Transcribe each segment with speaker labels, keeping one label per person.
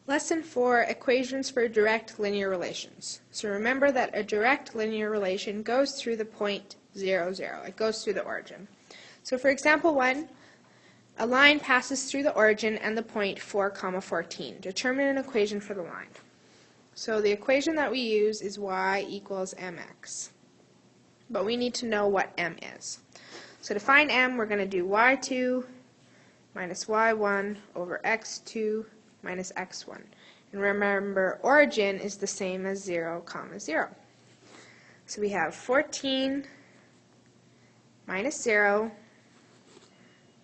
Speaker 1: Lesson 4, equations for direct linear relations. So remember that a direct linear relation goes through the point 0, 0. It goes through the origin. So for example 1, a line passes through the origin and the point 4, 14. Determine an equation for the line. So the equation that we use is y equals mx. But we need to know what m is. So to find m, we're going to do y2 minus y1 over x2 minus x1. And remember, origin is the same as 0, 0. So we have 14 minus 0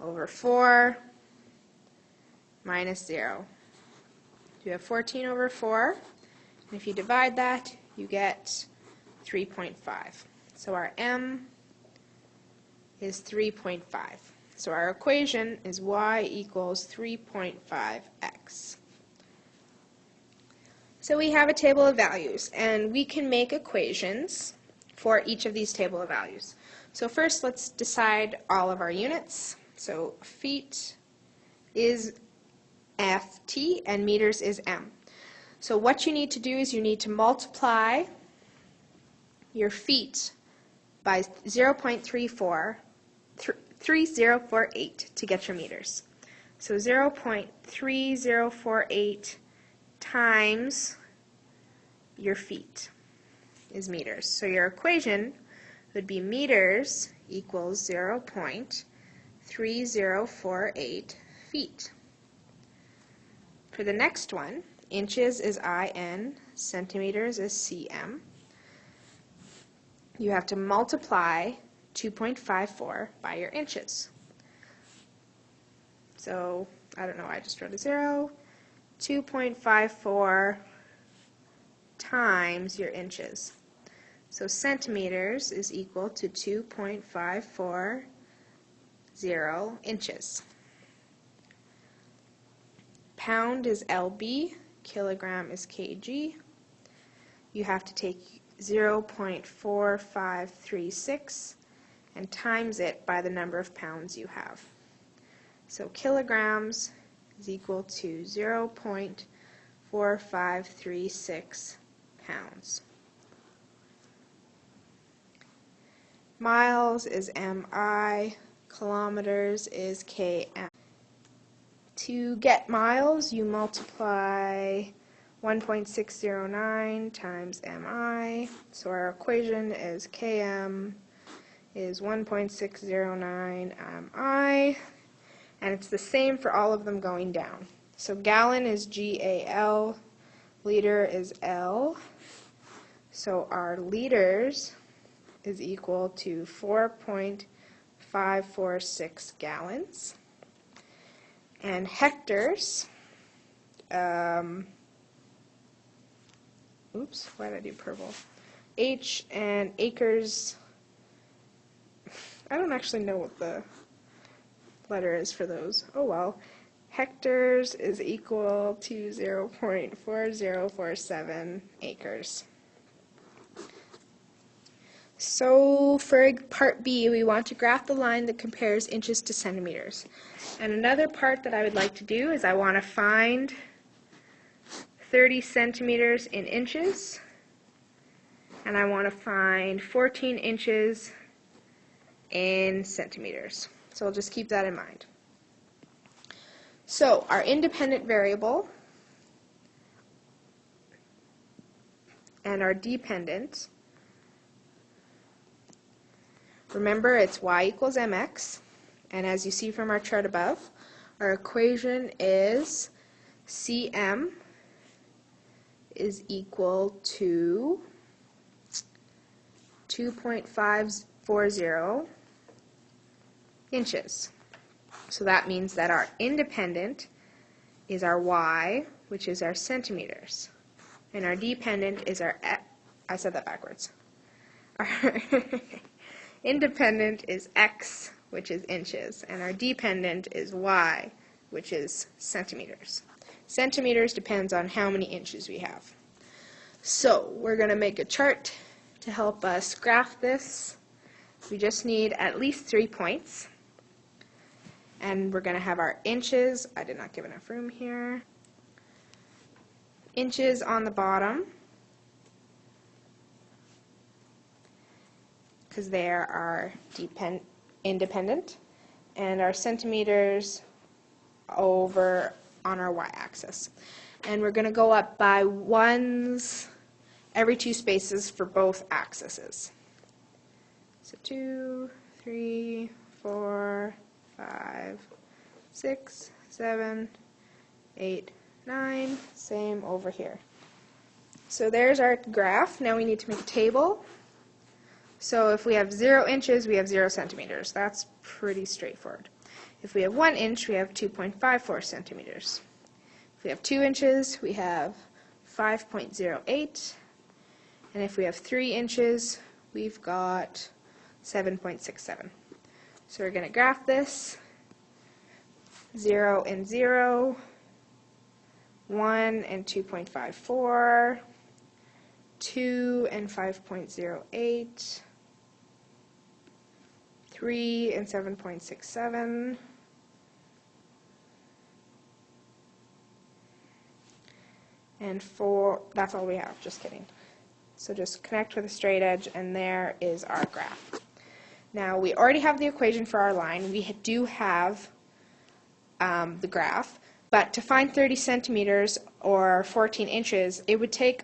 Speaker 1: over 4 minus 0. You have 14 over 4, and if you divide that, you get 3.5. So our m is 3.5. So our equation is y equals 3.5x. So we have a table of values, and we can make equations for each of these table of values. So first, let's decide all of our units. So feet is ft, and meters is m. So what you need to do is you need to multiply your feet by 3048 to get your meters. So 0.3048 times your feet is meters. So your equation would be meters equals 0.3048 feet. For the next one, inches is in, centimeters is cm. You have to multiply 2.54 by your inches. So, I don't know, I just wrote a 0. 2.54 times your inches. So centimeters is equal to 2.540 inches. Pound is lb, kilogram is kg. You have to take 0.4536 and times it by the number of pounds you have. So kilograms is equal to 0.4536 pounds. Miles is mi, kilometers is km. To get miles, you multiply 1.609 times mi, so our equation is km is 1.609 mi, and it's the same for all of them going down. So gallon is gal, liter is L, so our liters is equal to 4.546 gallons. And hectares, oops, why did I do purple? H and acres, I don't actually know what the letter is for those. Oh well. Hectares is equal to 0.4047 acres. So for part B, we want to graph the line that compares inches to centimeters. And another part that I would like to do is I want to find 30 centimeters in inches, and I want to find 14 inches in centimeters. So I'll just keep that in mind. So our independent variable and our dependent, remember it's y equals mx, and as you see from our chart above, our equation is cm is equal to 2.540 inches. So that means that our independent is our y, which is our centimeters, and our dependent is our, I said that backwards. Our independent is x, which is inches, and our dependent is y, which is centimeters. Centimeters depends on how many inches we have. So we're going to make a chart to help us graph this. We just need at least 3 points. And we're going to have our inches. I did not give enough room here. inches on the bottom, because they are independent, and our centimeters over on our y-axis. And we're going to go up by ones every 2 spaces for both axes. So 2, 3, 4, 5, 6, 7, 8, 9, same over here. So there's our graph. Now we need to make a table. So if we have 0 inches, we have 0 centimeters. That's pretty straightforward. If we have 1 inch, we have 2.54 centimeters. If we have 2 inches, we have 5.08. And if we have 3 inches, we've got 7.67. So we're going to graph this. 0 and 0, 1 and 2.54, 2 and 5.08, 3 and 7.67, and 4, that's all we have, just kidding. So just connect with a straight edge, and there is our graph. Now we already have the equation for our line. We do have the graph, but to find 30 centimeters or 14 inches, it would take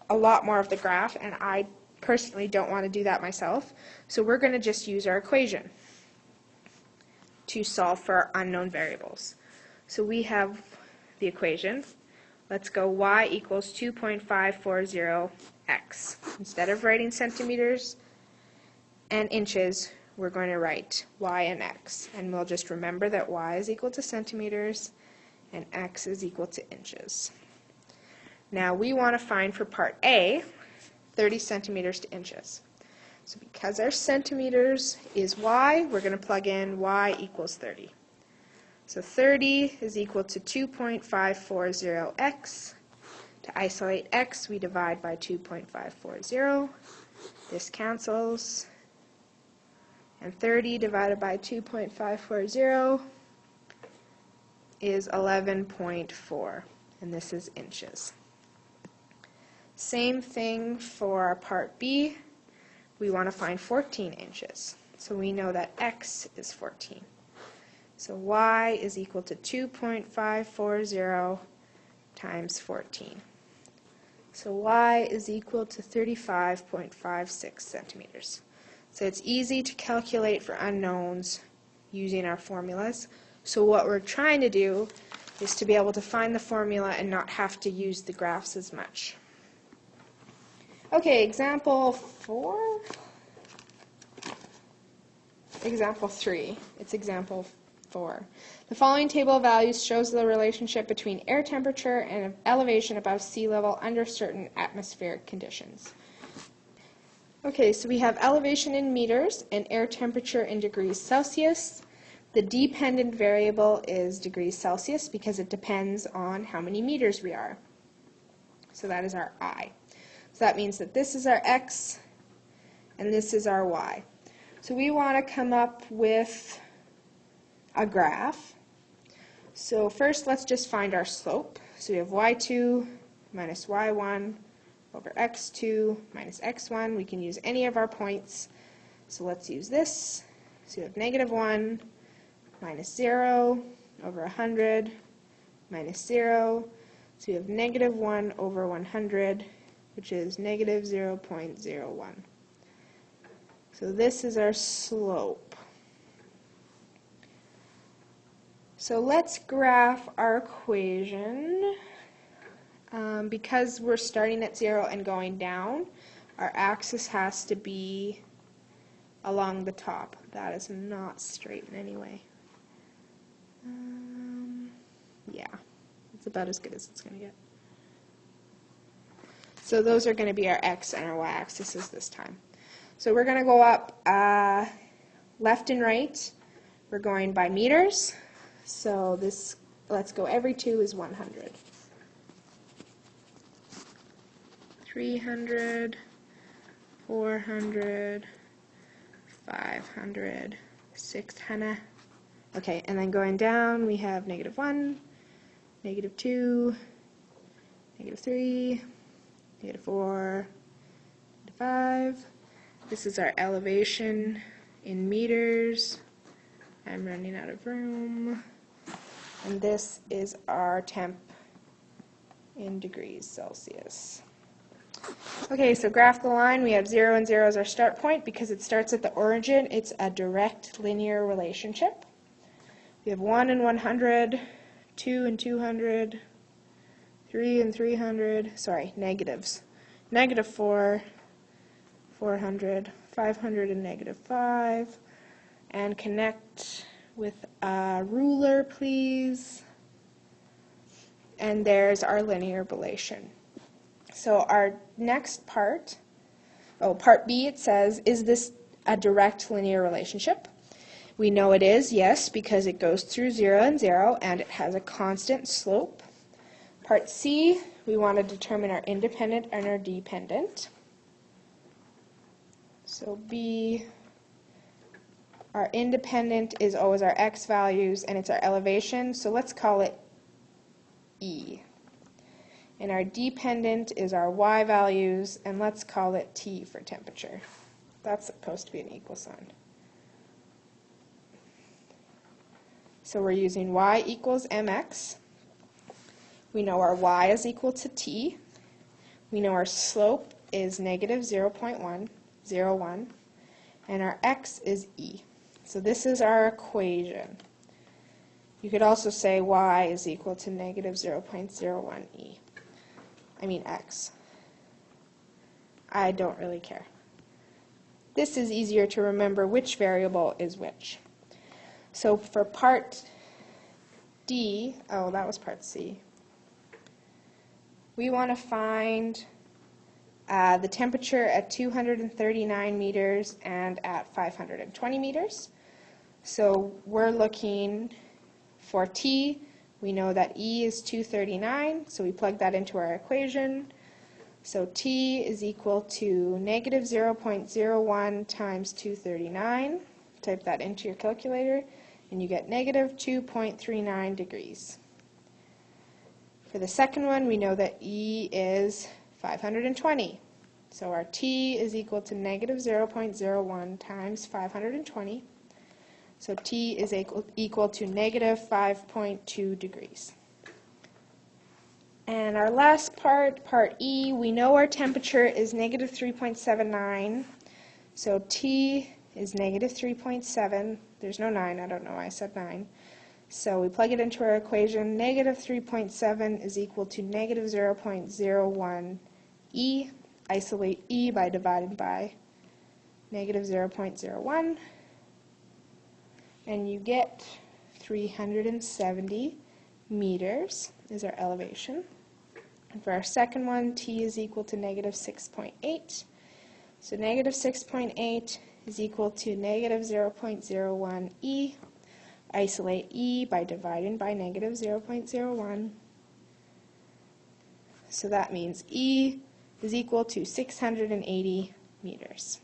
Speaker 1: a lot more of the graph, and I personally don't want to do that myself. So we're going to just use our equation to solve for our unknown variables. So we have the equation. Let's go y equals 2.540x. Instead of writing centimeters and inches, we're going to write y and x. And we'll just remember that y is equal to centimeters and x is equal to inches. Now we want to find for part A 30 centimeters to inches. So because our centimeters is y, we're going to plug in y equals 30. So 30 is equal to 2.540x. To isolate x, we divide by 2.540. This cancels. And 30 divided by 2.540 is 11.4. And this is inches. Same thing for our part B. We want to find 14 inches. So we know that x is 14. So y is equal to 2.540 times 14. So y is equal to 35.56 centimeters. So it's easy to calculate for unknowns using our formulas. So what we're trying to do is to be able to find the formula and not have to use the graphs as much. Okay, example 4? Example 3. It's example 4. The following table of values shows the relationship between air temperature and elevation above sea level under certain atmospheric conditions. Okay, so we have elevation in meters and air temperature in degrees Celsius. The dependent variable is degrees Celsius because it depends on how many meters we are. So that is our I. So that means that this is our x and this is our y. So we want to come up with a graph. So first let's just find our slope. So we have y2 minus y1 over x2 minus x1. We can use any of our points. So let's use this. So we have negative 1 minus 0 over 100 minus 0. So we have negative 1 over 100, which is negative 0.01. So this is our slope. So let's graph our equation. Because we're starting at 0 and going down, our axis has to be along the top. That is not straight in any way. Yeah, it's about as good as it's going to get. So those are going to be our x and our y axes this time. So we're going to go up left and right. We're going by meters. So this, let's go every 2 is 100. 300, 400, 500, 600. Okay, and then going down we have negative 1, negative 2, -3, -4, -5. This is our elevation in meters. I'm running out of room. And this is our temp in degrees Celsius. Okay, so graph the line. We have 0 and 0 as our start point because it starts at the origin. It's a direct linear relationship. We have 1 and 100, 2 and 200, 3 and 300, sorry, negatives. -4, 400, 500 and -5. And connect with a ruler, please. And there's our linear relation. So our next part, part B, it says, is this a direct linear relationship? We know it is, yes, because it goes through 0 and 0, and it has a constant slope. Part C, we want to determine our independent and our dependent. So B, our independent is always our x values, and it's our elevation, so let's call it E. And our dependent is our y values, and let's call it T for temperature. That's supposed to be an equal sign. So we're using y equals mx. We know our y is equal to t. We know our slope is -0.101, and our x is e. So this is our equation. You could also say y is equal to -0.01 e. I mean x. I don't really care. This is easier to remember which variable is which. So for part D, that was part C, we want to find the temperature at 239 meters and at 520 meters. So we're looking for T. We know that E is 239, so we plug that into our equation. So T is equal to -0.01 times 239. Type that into your calculator, and you get -2.39 degrees. For the second one, we know that E is 520. So our T is equal to -0.01 times 520. So T is equal to -5.2 degrees. And our last part, part E, we know our temperature is -3.79. So T is -3.7. There's no 9. I don't know why I said 9. So we plug it into our equation. -3.7 is equal to -0.01 E. Isolate E by dividing by -0.01. And you get 370 meters is our elevation. And for our second one, T is equal to -6.8. So -6.8 is equal to -0.01 E. Isolate E by dividing by -0.01. So that means E is equal to 680 meters.